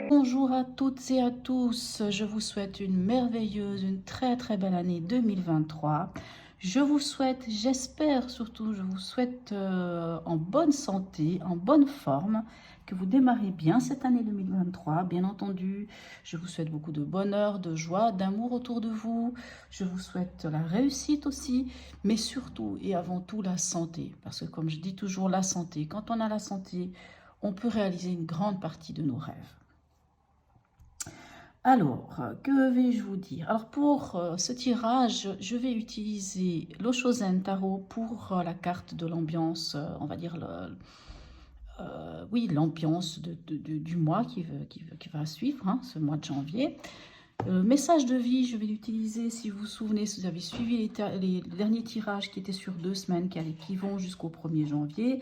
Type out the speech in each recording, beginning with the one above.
Bonjour à toutes et à tous, je vous souhaite une merveilleuse, une très belle année 2023. Je vous souhaite, j'espère surtout, je vous souhaite en bonne santé, en bonne forme, que vous démarrez bien cette année 2023. Bien entendu, je vous souhaite beaucoup de bonheur, de joie, d'amour autour de vous. Je vous souhaite la réussite aussi, mais surtout et avant tout la santé. Parce que comme je dis toujours, la santé, quand on a la santé, on peut réaliser une grande partie de nos rêves. Alors, que vais-je vous dire? Alors, pour ce tirage, je vais utiliser l'Oshozen Tarot pour la carte de l'ambiance, on va dire, oui, l'ambiance du mois qui va suivre, hein, ce mois de janvier. Message de vie, je vais l'utiliser, si vous vous souvenez, si vous avez suivi les derniers tirages qui étaient sur 2 semaines, qui vont jusqu'au 1er janvier.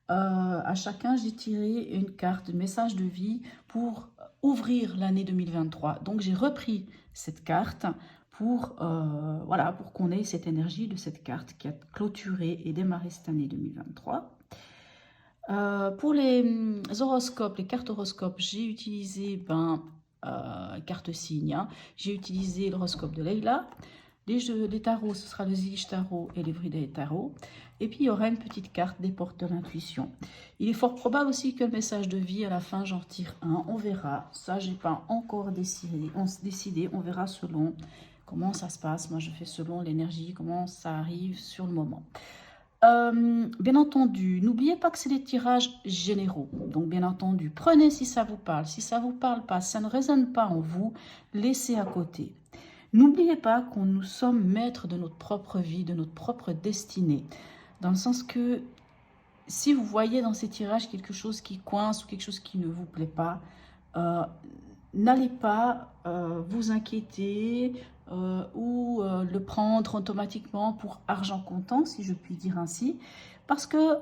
À chacun, j'ai tiré une carte de message de vie pour ouvrir l'année 2023. Donc, j'ai repris cette carte pour, voilà, pour qu'on ait cette énergie de cette carte qui a clôturé et démarré cette année 2023. Pour les horoscopes, les cartes horoscopes, j'ai utilisé carte signe. Hein. J'ai utilisé l'horoscope de Leila. Les tarots, ce sera le Zige Tarot et l'Everyday Tarot. Et puis, il y aura une petite carte des portes de l'intuition. Il est fort probable aussi que le message de vie, à la fin, j'en tire un. On verra. Ça, je n'ai pas encore décidé. On verra selon comment ça se passe. Moi, je fais selon l'énergie, comment ça arrive sur le moment. Bien entendu, n'oubliez pas que c'est des tirages généraux. Donc, bien entendu, prenez si ça vous parle. Si ça ne vous parle pas, si ça ne résonne pas en vous, laissez à côté. N'oubliez pas qu'on nous sommes maîtres de notre propre vie, de notre propre destinée. Dans le sens que si vous voyez dans ces tirages quelque chose qui coince ou quelque chose qui ne vous plaît pas, n'allez pas vous inquiéter ou le prendre automatiquement pour argent comptant, si je puis dire ainsi, parce que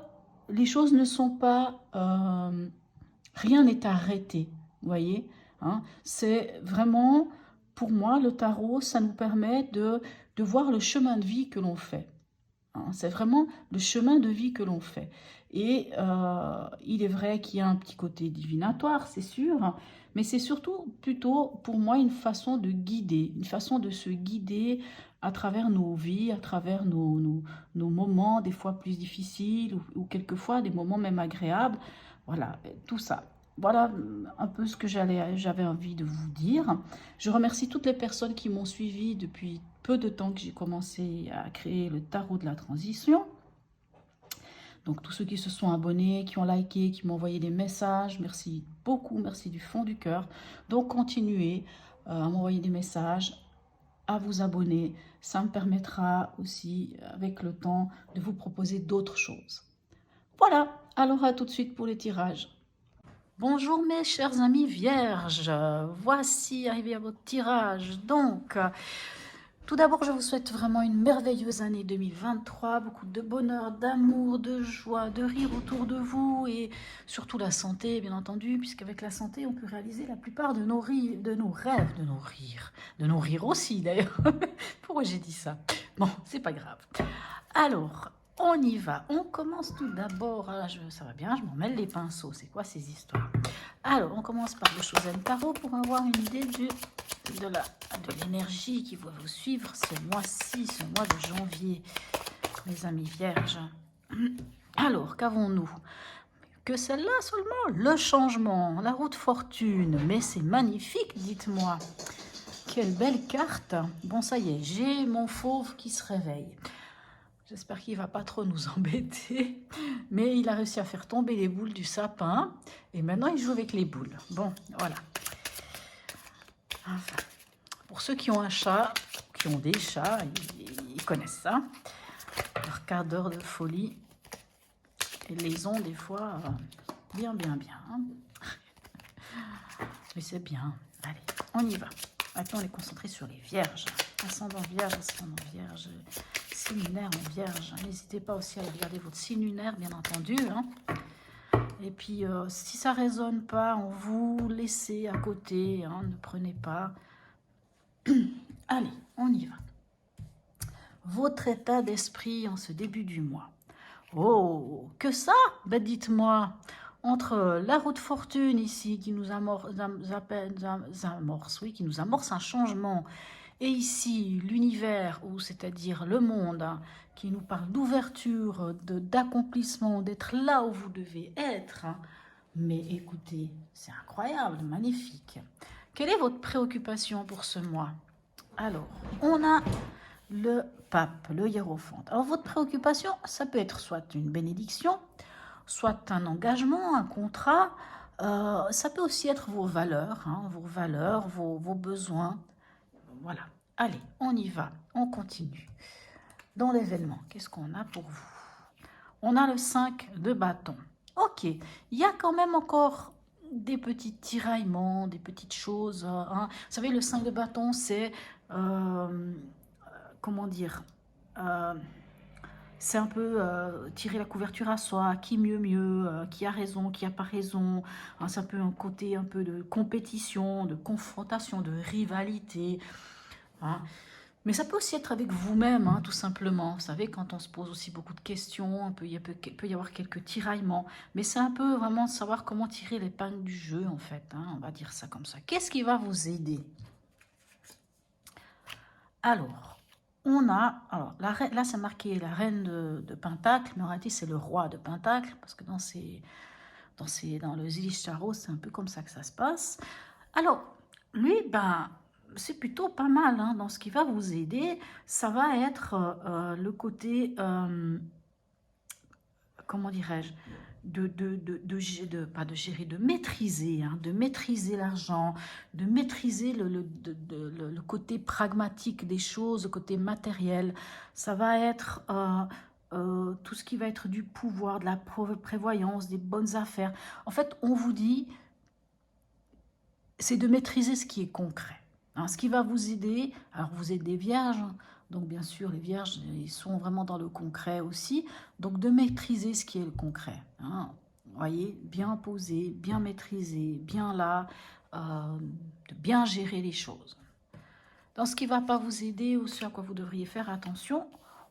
les choses ne sont pas... rien n'est arrêté, vous voyez, hein, c'est vraiment... Pour moi, le tarot, ça nous permet de voir le chemin de vie que l'on fait. Hein. C'est vraiment le chemin de vie que l'on fait. Et il est vrai qu'il y a un petit côté divinatoire, c'est sûr, mais c'est surtout plutôt pour moi une façon de guider, une façon de se guider à travers nos vies, à travers nos moments, des fois plus difficiles ou quelquefois des moments même agréables. Voilà, tout ça. Voilà un peu ce que j'avais envie de vous dire. Je remercie toutes les personnes qui m'ont suivi depuis peu de temps que j'ai commencé à créer le tarot de la transition. Donc tous ceux qui se sont abonnés, qui ont liké, qui m'ont envoyé des messages, merci beaucoup, merci du fond du cœur. Donc continuez à m'envoyer des messages, à vous abonner. Ça me permettra aussi, avec le temps, de vous proposer d'autres choses. Voilà, alors à tout de suite pour les tirages. Bonjour mes chers amis vierges, voici arrivé à votre tirage. Donc, tout d'abord, je vous souhaite vraiment une merveilleuse année 2023, beaucoup de bonheur, d'amour, de joie, de rire autour de vous et surtout la santé, bien entendu, puisqu'avec la santé, on peut réaliser la plupart de nos rêves, de nos rires aussi d'ailleurs. Pourquoi j'ai dit ça? Bon, c'est pas grave. Alors, on y va. On commence tout d'abord. Ça va bien, je m'en mêle les pinceaux. C'est quoi ces histoires? Alors, on commence par le Chosen Tarot pour avoir une idée de l'énergie qui va vous suivre ce mois-ci, ce mois de janvier, mes amis vierges. Alors, qu'avons-nous? Que celle-là seulement? Le changement, la roue de fortune. Mais c'est magnifique, dites-moi. Quelle belle carte. Bon, ça y est, j'ai mon fauve qui se réveille. J'espère qu'il ne va pas trop nous embêter. Mais il a réussi à faire tomber les boules du sapin. Et maintenant, il joue avec les boules. Bon, voilà. Enfin, pour ceux qui ont un chat, qui ont des chats, ils connaissent ça. Leur quart d'heure de folie. Ils les ont des fois bien. Mais c'est bien. Allez, on y va. Maintenant, on est concentré sur les vierges. Ascendant vierge, signe lunaire en vierge. N'hésitez pas aussi à regarder votre signe lunaire, bien entendu. Hein. Et puis, si ça ne résonne pas en vous, laissez à côté. Hein, ne prenez pas. Allez, on y va. Votre état d'esprit en ce début du mois. Oh, que ça? Ben dites-moi. Entre la roue de fortune ici qui nous oui, qui nous amorce un changement, et ici l'univers, ou c'est-à-dire le monde, hein, qui nous parle d'ouverture, d'accomplissement, d'être là où vous devez être, hein. Mais écoutez, c'est incroyable, magnifique. Quelle est votre préoccupation pour ce mois? Alors, on a le pape, le hiérophante. Alors, votre préoccupation, ça peut être soit une bénédiction, soit un engagement, un contrat. Ça peut aussi être vos valeurs, hein, vos besoins. Voilà. Allez, on y va, on continue. Dans l'événement, qu'est-ce qu'on a pour vous? On a le 5 de bâton. Ok, il y a quand même encore des petits tiraillements, des petites choses, hein. Vous savez, le 5 de bâton, c'est, comment dire, euh, c'est un peu tirer la couverture à soi, qui mieux, qui a raison, qui a pas raison, hein. C'est un peu un côté un peu de compétition, de confrontation, de rivalité, hein. Mais ça peut aussi être avec vous-même, hein, tout simplement. Vous savez, quand on se pose aussi beaucoup de questions, il peut y avoir quelques tiraillements. Mais c'est un peu vraiment de savoir comment tirer l'épingle du jeu, en fait, hein, on va dire ça comme ça. Qu'est-ce qui va vous aider? Alors, on a... Alors, là, c'est marqué la reine de Pentacle, mais en réalité, c'est le roi de Pentacle, parce que dans le Zilish Tarot, c'est un peu comme ça que ça se passe. Alors, lui, ben, c'est plutôt pas mal, hein. Dans ce qui va vous aider, ça va être le côté, comment dirais-je, pas de gérer, de maîtriser, hein, de maîtriser l'argent, de maîtriser le côté pragmatique des choses, le côté matériel. Ça va être tout ce qui va être du pouvoir, de la prévoyance, des bonnes affaires. En fait, on vous dit, c'est de maîtriser ce qui est concret, hein. Ce qui va vous aider, alors vous êtes des vierges, donc bien sûr les vierges, ils sont vraiment dans le concret aussi, donc de maîtriser ce qui est le concret, hein. Vous voyez, bien posé, bien maîtrisé, bien là, de bien gérer les choses. Dans ce qui ne va pas vous aider ou ce à quoi vous devriez faire attention,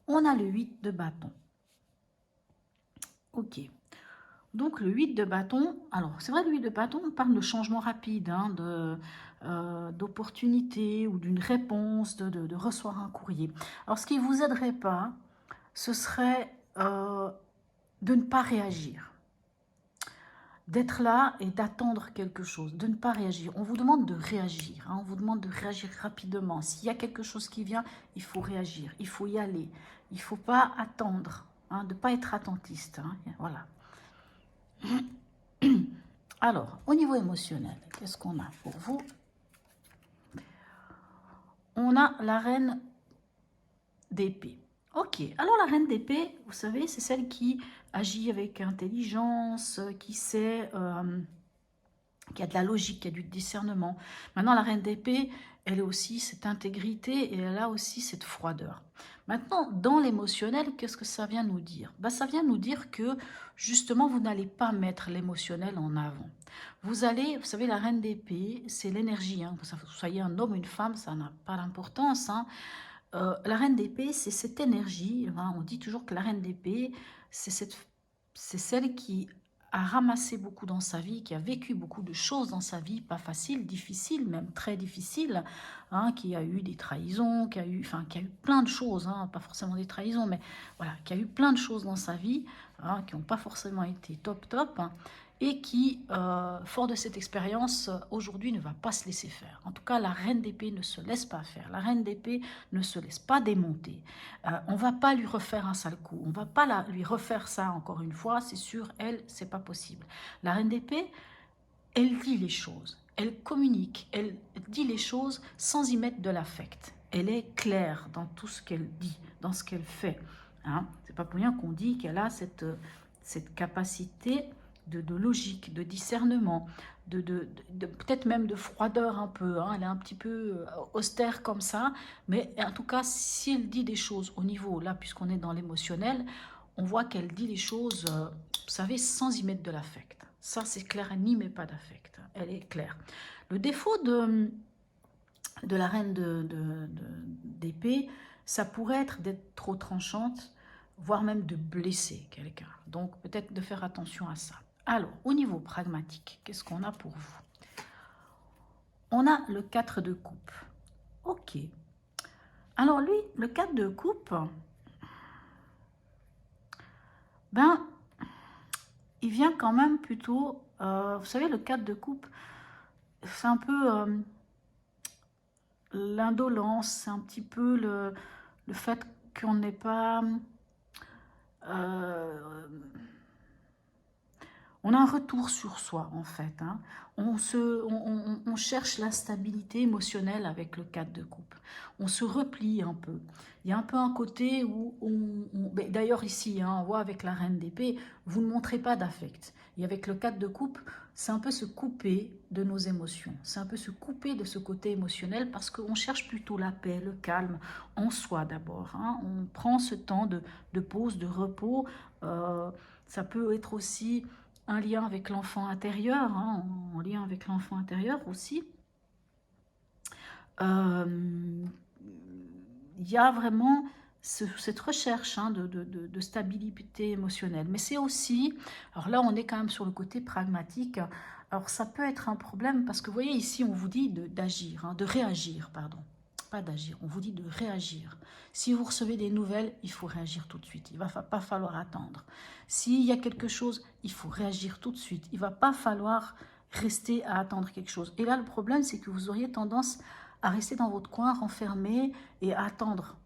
on a le 8 de bâton. Ok. Donc le 8 de bâton, alors c'est vrai, le 8 de bâton, on parle de changement rapide, hein, d'opportunité ou d'une réponse, de recevoir un courrier. Alors ce qui ne vous aiderait pas, ce serait de ne pas réagir, d'être là et d'attendre quelque chose, de ne pas réagir. On vous demande de réagir, hein, on vous demande de réagir rapidement. S'il y a quelque chose qui vient, il faut réagir, il faut y aller, il ne faut pas attendre, hein, de ne pas être attentiste, hein, voilà. Alors, au niveau émotionnel, qu'est-ce qu'on a pour vous? On a la reine d'épée. Ok, alors la reine d'épée, vous savez, c'est celle qui agit avec intelligence, qui sait, qui a de la logique, qui a du discernement. Maintenant, la reine d'épée, elle a aussi cette intégrité et elle a aussi cette froideur. Maintenant, dans l'émotionnel, qu'est-ce que ça vient nous dire? Ben, ça vient nous dire que, justement, vous n'allez pas mettre l'émotionnel en avant. Vous allez, vous savez, la reine d'épée, c'est l'énergie, hein. Que vous soyez un homme ou une femme, ça n'a pas d'importance, hein. La reine d'épée, c'est cette énergie, hein. On dit toujours que la reine d'épée, c'est celle qui a ramassé beaucoup dans sa vie, qui a vécu beaucoup de choses dans sa vie, pas faciles, difficiles, même très difficiles, hein, qui a eu des trahisons, qui a eu plein de choses, hein, pas forcément des trahisons, mais voilà, qui a eu plein de choses dans sa vie, hein, qui n'ont pas forcément été top, hein, et qui, fort de cette expérience, aujourd'hui ne va pas se laisser faire. En tout cas, la reine d'épée ne se laisse pas faire. La reine d'épée ne se laisse pas démonter. On ne va pas lui refaire un sale coup. On ne va pas lui refaire ça encore une fois. C'est sûr, elle, c'est pas possible. La reine d'épée, elle dit les choses. Elle communique. Elle dit les choses sans y mettre de l'affect. Elle est claire dans tout ce qu'elle dit, dans ce qu'elle fait, hein. C'est pas pour rien qu'on dit qu'elle a cette capacité de logique, de discernement, peut-être même de froideur un peu, hein. Elle est un petit peu austère comme ça, mais en tout cas, si elle dit des choses au niveau, là, puisqu'on est dans l'émotionnel, on voit qu'elle dit les choses, vous savez, sans y mettre de l'affect. Ça, c'est clair, elle n'y met pas d'affect, elle est claire. Le défaut de la reine d'épée, ça pourrait être d'être trop tranchante, voire même de blesser quelqu'un. Donc, peut-être de faire attention à ça. Alors, au niveau pragmatique, qu'est-ce qu'on a pour vous? On a le 4 de coupe. Ok. Alors lui, le 4 de coupe, ben, il vient quand même plutôt... vous savez, le 4 de coupe, c'est un peu l'indolence, c'est un petit peu le fait qu'on n'est pas... on a un retour sur soi, en fait. Hein. On cherche la stabilité émotionnelle avec le 4 de coupe. On se replie un peu. Il y a un peu un côté où... D'ailleurs, ici, hein, on voit avec la reine d'épée, vous ne montrez pas d'affect. Et avec le 4 de coupe, c'est un peu se couper de nos émotions. C'est un peu se couper de ce côté émotionnel parce qu'on cherche plutôt la paix, le calme en soi d'abord. Hein. On prend ce temps de pause, de repos. Ça peut être aussi un lien avec l'enfant intérieur, hein, en lien avec l'enfant intérieur aussi. Il y a vraiment cette recherche hein, de stabilité émotionnelle. Mais c'est aussi, alors là on est quand même sur le côté pragmatique, alors ça peut être un problème parce que vous voyez ici on vous dit d'agir, hein, de réagir, pardon. Pas d'agir, on vous dit de réagir. Si vous recevez des nouvelles, il faut réagir tout de suite. Il ne va pas falloir attendre. S'il y a quelque chose, il faut réagir tout de suite. Il ne va pas falloir rester à attendre quelque chose. Et là, le problème, c'est que vous auriez tendance à rester dans votre coin, renfermé et à attendre.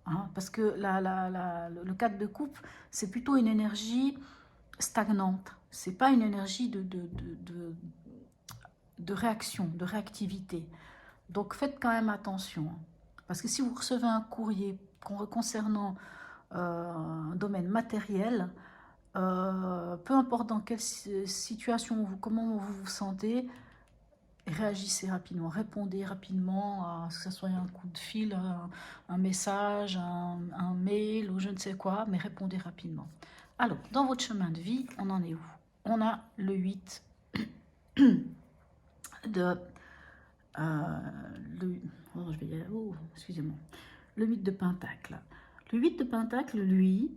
Hein, parce que le 4 de coupe, c'est plutôt une énergie stagnante. Ce n'est pas une énergie de réaction, de réactivité. Donc faites quand même attention. Parce que si vous recevez un courrier concernant un domaine matériel, peu importe dans quelle situation, comment vous vous sentez, réagissez rapidement, répondez rapidement, que ce soit un coup de fil, un message, un mail ou je ne sais quoi, mais répondez rapidement. Alors, dans votre chemin de vie, on en est où? On a le 8 de... excusez-moi. Le 8 de Pentacle. Le 8 de Pentacle, lui,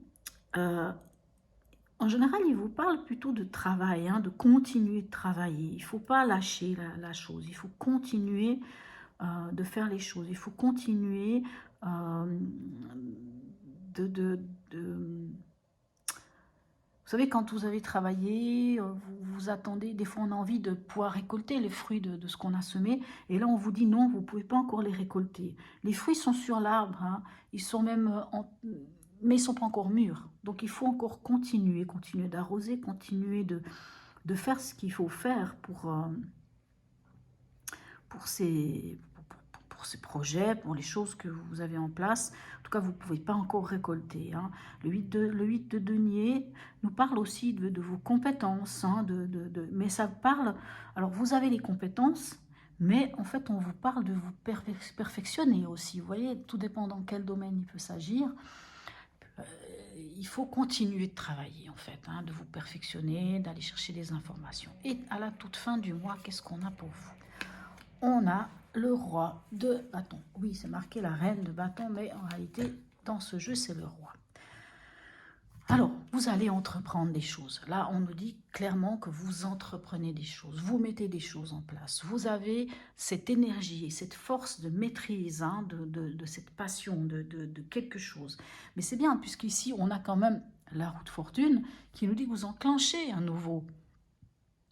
en général, il vous parle plutôt de travail, hein, de continuer de travailler. Il ne faut pas lâcher la chose. Il faut continuer de faire les choses. Il faut continuer vous savez, quand vous avez travaillé, vous attendez, des fois on a envie de pouvoir récolter les fruits de ce qu'on a semé, et là on vous dit non, vous ne pouvez pas encore les récolter. Les fruits sont sur l'arbre, hein, ils sont même mais ils ne sont pas encore mûrs. Donc il faut encore continuer d'arroser, continuer de faire ce qu'il faut faire pour ces projets, pour les choses que vous avez en place. En tout cas, vous ne pouvez pas encore récolter. Hein. Le 8 de denier nous parle aussi de vos compétences. Hein, mais ça parle... Alors, vous avez les compétences, mais en fait, on vous parle de vous perfectionner aussi. Vous voyez, tout dépend dans quel domaine il peut s'agir. Il faut continuer de travailler, en fait, hein, de vous perfectionner, d'aller chercher des informations. Et à la toute fin du mois, qu'est-ce qu'on a pour vous? On a le roi de bâton. Oui, c'est marqué la reine de bâton, mais en réalité, dans ce jeu, c'est le roi. Alors, vous allez entreprendre des choses. Là, on nous dit clairement que vous entreprenez des choses, vous mettez des choses en place. Vous avez cette énergie, cette force de maîtrise, hein, de cette passion, de quelque chose. Mais c'est bien, puisqu'ici, on a quand même la roue de fortune qui nous dit que vous enclenchez un nouveau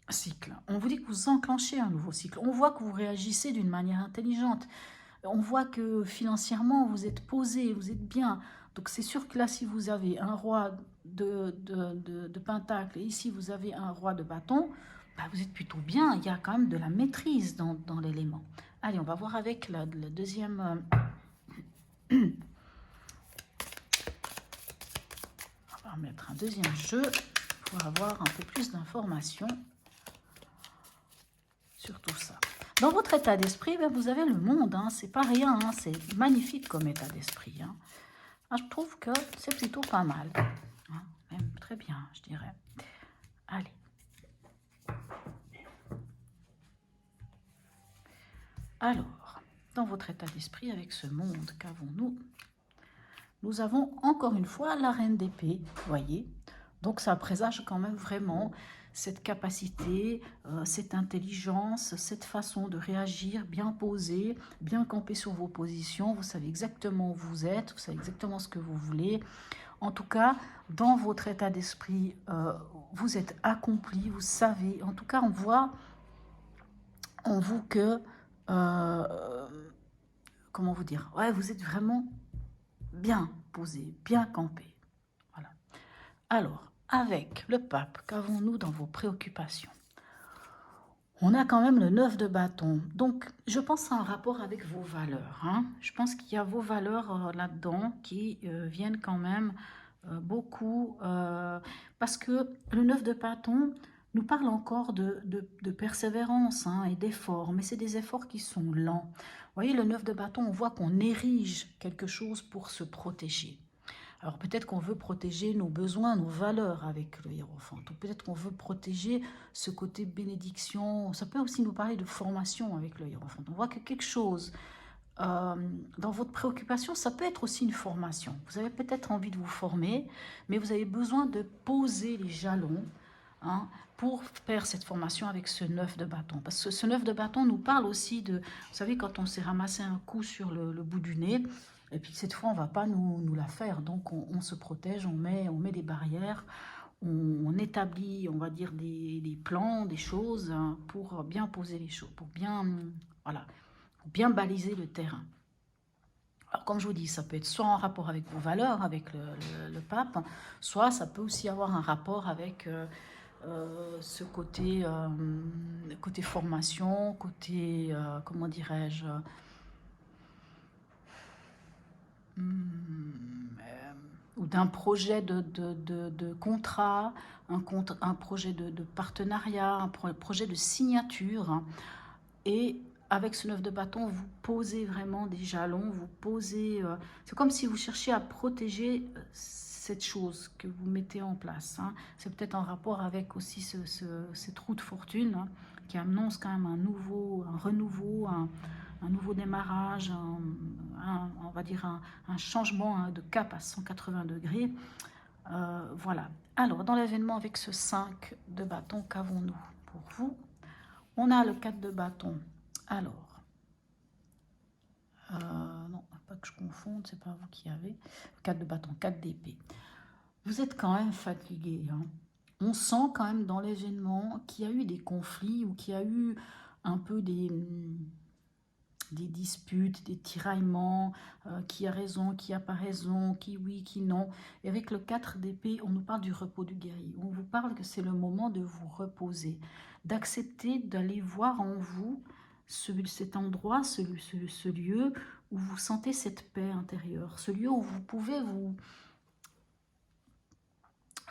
cycle. On vous dit que vous enclenchez un nouveau cycle. On voit que vous réagissez d'une manière intelligente. On voit que financièrement, vous êtes posé, vous êtes bien. Donc c'est sûr que là, si vous avez un roi de pentacle et ici, vous avez un roi de bâton, bah, vous êtes plutôt bien. Il y a quand même de la maîtrise dans l'élément. Allez, on va voir avec le deuxième... on va mettre un deuxième jeu pour avoir un peu plus d'informations sur tout ça. Dans votre état d'esprit, ben, vous avez le monde, hein, c'est pas rien, hein, c'est magnifique comme état d'esprit. Hein. Ah, je trouve que c'est plutôt pas mal, hein, même très bien, je dirais. Allez. Alors, dans votre état d'esprit, avec ce monde, qu'avons-nous? Nous avons encore une fois la reine d'épée, voyez. Donc ça présage quand même vraiment cette capacité, cette intelligence, cette façon de réagir, bien posée, bien campé sur vos positions. Vous savez exactement où vous êtes, vous savez exactement ce que vous voulez. En tout cas, dans votre état d'esprit, vous êtes accompli, vous savez. En tout cas, on voit en vous que, euh, comment vous dire, ouais, vous êtes vraiment bien posé, bien campé. Voilà. Alors, avec le pape, qu'avons-nous dans vos préoccupations? On a quand même le 9 de bâton. Donc, je pense à un rapport avec vos valeurs. Hein. Je pense qu'il y a vos valeurs là-dedans qui viennent quand même beaucoup. Parce que le 9 de bâton nous parle encore de persévérance hein, et d'efforts. Mais c'est des efforts qui sont lents. Vous voyez, le 9 de bâton, on voit qu'on érige quelque chose pour se protéger. Alors peut-être qu'on veut protéger nos besoins, nos valeurs avec le hiérophante, ou peut-être qu'on veut protéger ce côté bénédiction. Ça peut aussi nous parler de formation avec le hiérophante. On voit que quelque chose dans votre préoccupation, ça peut être aussi une formation. Vous avez peut-être envie de vous former, mais vous avez besoin de poser les jalons hein, pour faire cette formation avec ce 9 de bâton. Parce que ce 9 de bâton nous parle aussi de, vous savez, quand on s'est ramassé un coup sur le bout du nez, et puis cette fois, on ne va pas nous la faire. Donc, on se protège, on met des barrières, on établit, on va dire, des plans, des choses hein, pour bien poser les choses, pour bien, voilà, pour bien baliser le terrain. Alors, comme je vous dis, ça peut être soit en rapport avec vos valeurs, avec le pape, soit ça peut aussi avoir un rapport avec ce côté formation, côté, comment dirais-je, ou d'un projet de contrat, un projet de partenariat, un projet de signature. Hein. Et avec ce 9 de bâton, vous posez vraiment des jalons, vous posez... c'est comme si vous cherchiez à protéger cette chose que vous mettez en place. Hein. C'est peut-être en rapport avec aussi cette roue de fortune hein, qui annonce quand même un renouveau, un nouveau démarrage, on va dire un changement hein, de cap à 180 degrés. Voilà. Alors, dans l'événement avec ce 5 de bâton, qu'avons-nous pour vous? On a le 4 de bâton. Alors, non, pas que je confonde, c'est pas vous qui avez. 4 de bâton, 4 d'épée. Vous êtes quand même fatigué. Hein. On sent quand même dans l'événement qu'il y a eu des conflits ou qu'il y a eu un peu des disputes, des tiraillements, qui a raison, qui n'a pas raison, qui oui, qui non. Et avec le 4 d'épée, on nous parle du repos du guerrier. On vous parle que c'est le moment de vous reposer, d'accepter d'aller voir en vous cet endroit, ce lieu où vous sentez cette paix intérieure, ce lieu où vous pouvez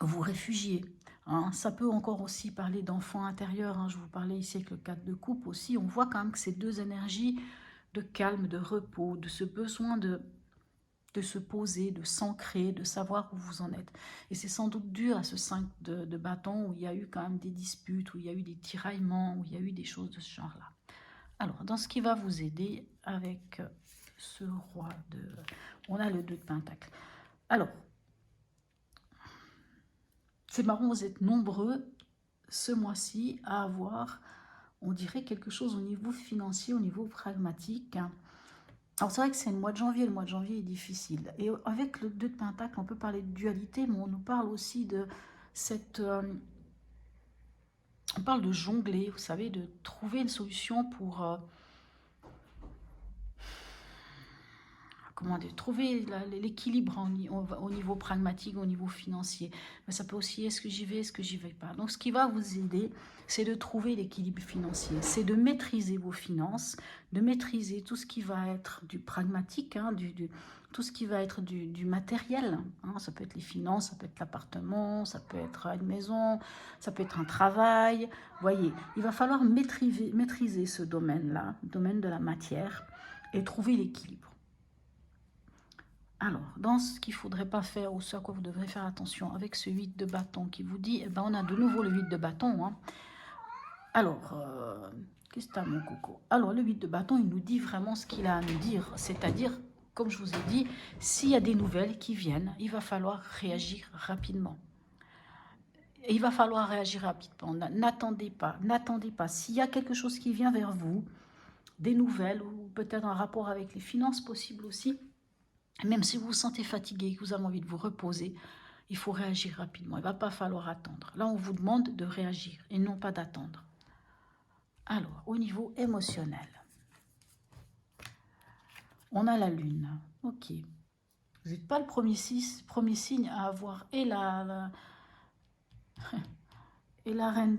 vous réfugier. Hein. Ça peut encore aussi parler d'enfant intérieur. Hein. Je vous parlais ici avec le 4 de coupe aussi. On voit quand même que ces deux énergies de calme, de repos, de ce besoin de se poser, de s'ancrer, de savoir où vous en êtes. Et c'est sans doute dû à ce 5 de bâton où il y a eu quand même des disputes, où il y a eu des tiraillements, où il y a eu des choses de ce genre-là. Alors, dans ce qui va vous aider avec ce roi de... On a le 2 de pentacle. Alors, c'est marrant, vous êtes nombreux ce mois-ci à avoir, on dirait, quelque chose au niveau financier, au niveau pragmatique. Alors c'est vrai que c'est le mois de janvier est difficile. Et avec le 2 de pentacle, on peut parler de dualité, mais on nous parle aussi de cette... on parle de jongler, vous savez, de trouver une solution pour... comment dire, trouver l'équilibre au niveau pragmatique, au niveau financier. Mais ça peut aussi, est-ce que j'y vais, est-ce que j'y vais pas. Donc ce qui va vous aider, c'est de trouver l'équilibre financier. C'est de maîtriser vos finances, de maîtriser tout ce qui va être du pragmatique, hein, tout ce qui va être du matériel. Hein. Ça peut être les finances, ça peut être l'appartement, ça peut être une maison, ça peut être un travail. Vous voyez, il va falloir maîtriser ce domaine-là, le domaine de la matière, et trouver l'équilibre. Alors, dans ce qu'il ne faudrait pas faire, ou ce à quoi vous devrez faire attention, avec ce 8 de bâton qui vous dit, eh ben, on a de nouveau le 8 de bâton. Hein. Alors, qu'est-ce que tu as, mon coco? Alors, le 8 de bâton, il nous dit vraiment ce qu'il a à nous dire. C'est-à-dire, comme je vous ai dit, s'il y a des nouvelles qui viennent, il va falloir réagir rapidement. Et il va falloir réagir rapidement. N'attendez pas, n'attendez pas. S'il y a quelque chose qui vient vers vous, des nouvelles ou peut-être un rapport avec les finances possible aussi, même si vous vous sentez fatigué, que vous avez envie de vous reposer, il faut réagir rapidement. Il ne va pas falloir attendre. Là, on vous demande de réagir et non pas d'attendre. Alors, au niveau émotionnel, on a la lune. Ok. Vous n'êtes pas le premier signe à avoir et et la reine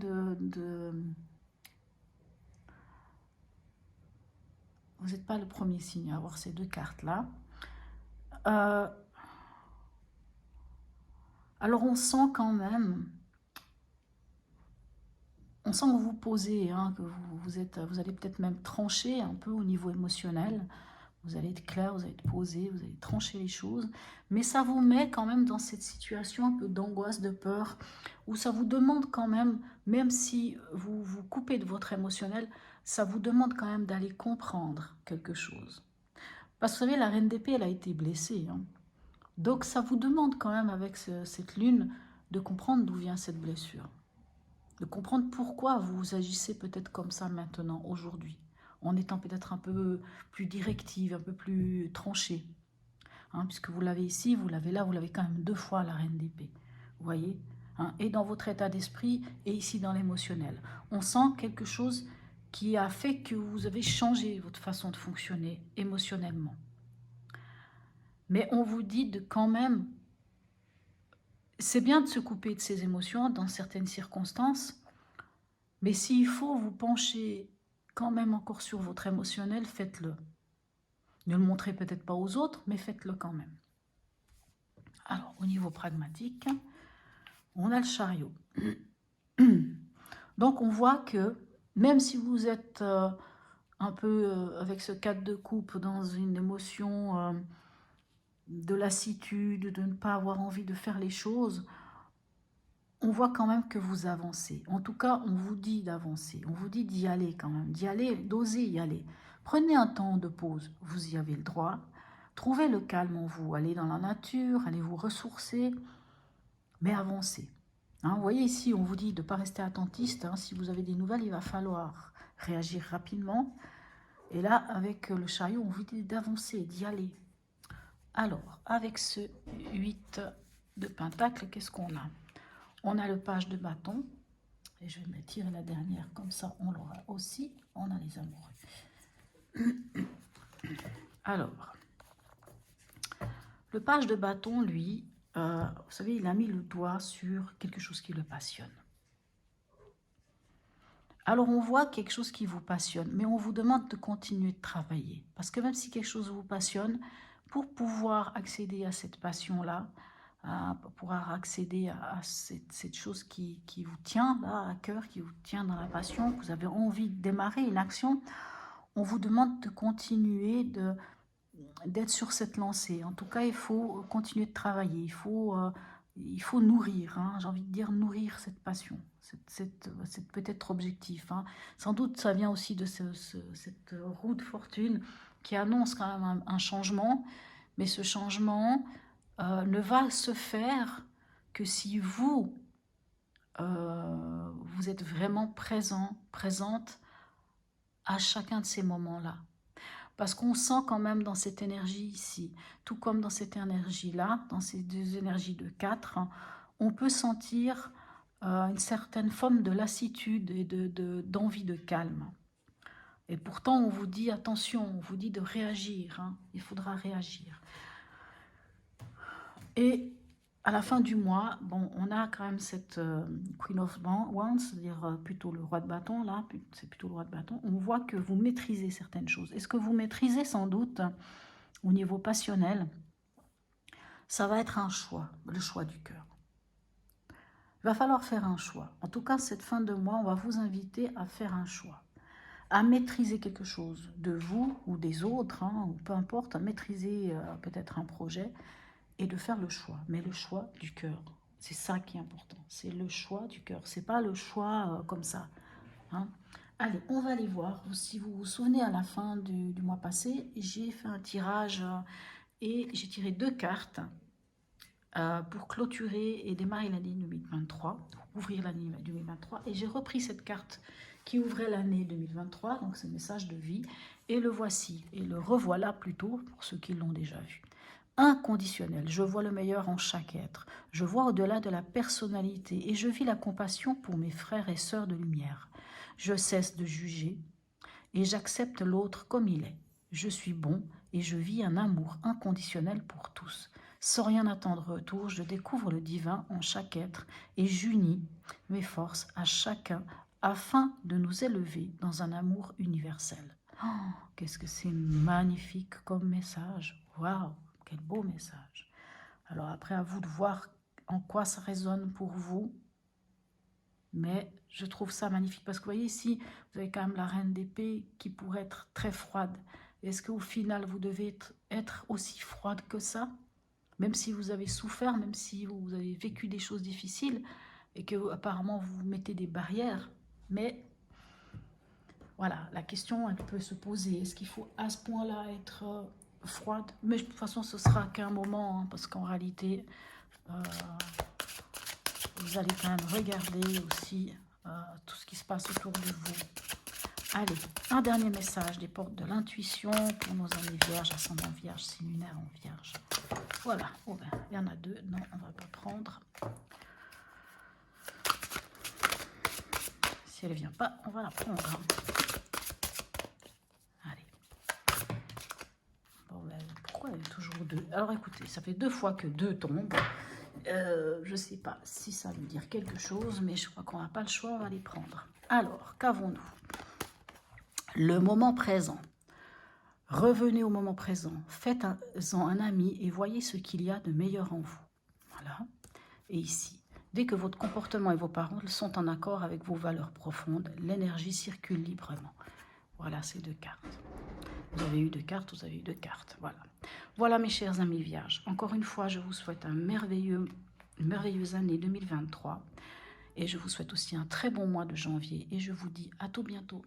Vous n'êtes pas le premier signe à avoir ces deux cartes-là. Alors, on sent quand même... On sent que vous vous posez, hein, que vous allez peut-être même trancher un peu au niveau émotionnel. Vous allez être clair, vous allez être posé, vous allez trancher les choses. Mais ça vous met quand même dans cette situation un peu d'angoisse, de peur, où ça vous demande quand même si vous vous coupez de votre émotionnel, ça vous demande quand même d'aller comprendre quelque chose. Parce que vous savez, la reine d'épée, elle a été blessée. Hein. Donc ça vous demande quand même avec cette lune de comprendre d'où vient cette blessure. De comprendre pourquoi vous agissez peut-être comme ça maintenant, aujourd'hui, en étant peut-être un peu plus directive, un peu plus tranchée. Hein, puisque vous l'avez ici, vous l'avez là, vous l'avez quand même 2 fois, la reine d'épée. Vous voyez, hein, et dans votre état d'esprit, et ici dans l'émotionnel. On sent quelque chose qui a fait que vous avez changé votre façon de fonctionner émotionnellement. Mais on vous dit de quand même... C'est bien de se couper de ses émotions dans certaines circonstances, mais s'il faut vous pencher quand même encore sur votre émotionnel, faites-le. Ne le montrez peut-être pas aux autres, mais faites-le quand même. Alors, au niveau pragmatique, on a le chariot. Donc, on voit que même si vous êtes un peu avec ce 4 de coupe dans une émotion de lassitude, de ne pas avoir envie de faire les choses, on voit quand même que vous avancez. En tout cas, on vous dit d'avancer. On vous dit d'y aller quand même, d'y aller, d'oser y aller. Prenez un temps de pause, vous y avez le droit. Trouvez le calme en vous, allez dans la nature, allez vous ressourcer, mais avancez. Hein, vous voyez ici, on vous dit de ne pas rester attentiste. Hein, si vous avez des nouvelles, il va falloir réagir rapidement. Et là, avec le chariot, on vous dit d'avancer, d'y aller. Alors, avec ce 8 de pentacle, qu'est-ce qu'on a? On a le page de bâton. Et je vais me tirer la dernière, comme ça on l'aura aussi. On a les amoureux. Alors, le page de bâton, lui, vous savez, il a mis le doigt sur quelque chose qui le passionne. Alors, on voit quelque chose qui vous passionne, mais on vous demande de continuer de travailler. Parce que même si quelque chose vous passionne, pour pouvoir accéder à cette passion-là, pour pouvoir accéder à cette chose qui vous tient là à cœur, qui vous tient dans la passion, que vous avez envie de démarrer une action, on vous demande de continuer d'être sur cette lancée. En tout cas, il faut continuer de travailler, il faut nourrir, hein, j'ai envie de dire nourrir cette passion, c'est peut-être objectif. Hein. Sans doute, ça vient aussi de cette roue de fortune qui annonce quand même un changement, mais ce changement ne va se faire que si vous, vous êtes vraiment présente à chacun de ces moments-là. Parce qu'on sent quand même dans cette énergie ici, tout comme dans cette énergie-là, dans ces deux énergies de 4, hein, on peut sentir une certaine forme de lassitude et d'envie de calme. Et pourtant, on vous dit attention, on vous dit de réagir, hein, il faudra réagir. Et à la fin du mois, bon, on a quand même cette Queen of Wands, c'est-à-dire plutôt le roi de bâton, là, c'est plutôt le roi de bâton. On voit que vous maîtrisez certaines choses. Est-ce que vous maîtrisez sans doute au niveau passionnel? Ça va être un choix, le choix du cœur. Il va falloir faire un choix. En tout cas, cette fin de mois, on va vous inviter à faire un choix, à maîtriser quelque chose de vous ou des autres, hein, ou peu importe, à maîtriser peut-être un projet, et de faire le choix, mais le choix du cœur. C'est ça qui est important, c'est le choix du cœur, c'est pas le choix comme ça. Hein. Allez, on va aller voir. Si vous vous souvenez, à la fin du mois passé, j'ai fait un tirage et j'ai tiré 2 cartes. pour clôturer et démarrer l'année 2023, ouvrir l'année 2023. Et j'ai repris cette carte qui ouvrait l'année 2023, donc ce message de vie, et le voici, et le revoilà plutôt, pour ceux qui l'ont déjà vu. Inconditionnel, je vois le meilleur en chaque être, je vois au-delà de la personnalité, et je vis la compassion pour mes frères et sœurs de lumière. Je cesse de juger, et j'accepte l'autre comme il est. Je suis bon, et je vis un amour inconditionnel pour tous. Sans rien attendre retour, je découvre le divin en chaque être, et j'unis mes forces à chacun, afin de nous élever dans un amour universel. Oh, qu'est-ce que c'est magnifique comme message. Waouh, quel beau message. Alors après, à vous de voir en quoi ça résonne pour vous. Mais je trouve ça magnifique parce que vous voyez ici, vous avez quand même la reine d'épée qui pourrait être très froide. Est-ce qu'au final, vous devez être aussi froide que ça? Même si vous avez souffert, même si vous avez vécu des choses difficiles et que apparemment vous mettez des barrières. Mais voilà, la question, elle peut se poser. Est-ce qu'il faut à ce point-là être froide? Mais de toute façon, ce sera qu'un moment, hein, parce qu'en réalité, vous allez quand même regarder aussi tout ce qui se passe autour de vous. Allez, un dernier message des portes de l'intuition pour nos amis vierges, ascendant vierge, signe lunaire en vierge. Voilà, oh ben, il y en a deux, non, on ne va pas prendre. Si elle ne vient pas, on va la prendre. Allez. Bon, ben, pourquoi il y a toujours deux? Alors écoutez, ça fait 2 fois que 2 tombent. Je ne sais pas si ça veut dire quelque chose, mais je crois qu'on n'a pas le choix, on va les prendre. Alors, qu'avons-nous? Le moment présent. Revenez au moment présent. Faites-en un ami et voyez ce qu'il y a de meilleur en vous. Voilà. Et ici, dès que votre comportement et vos paroles sont en accord avec vos valeurs profondes, l'énergie circule librement. Voilà ces 2 cartes. Vous avez eu 2 cartes, vous avez eu 2 cartes. Voilà. Voilà mes chers amis vierges. Encore une fois, je vous souhaite une merveilleuse année 2023. Et je vous souhaite aussi un très bon mois de janvier. Et je vous dis à tout bientôt.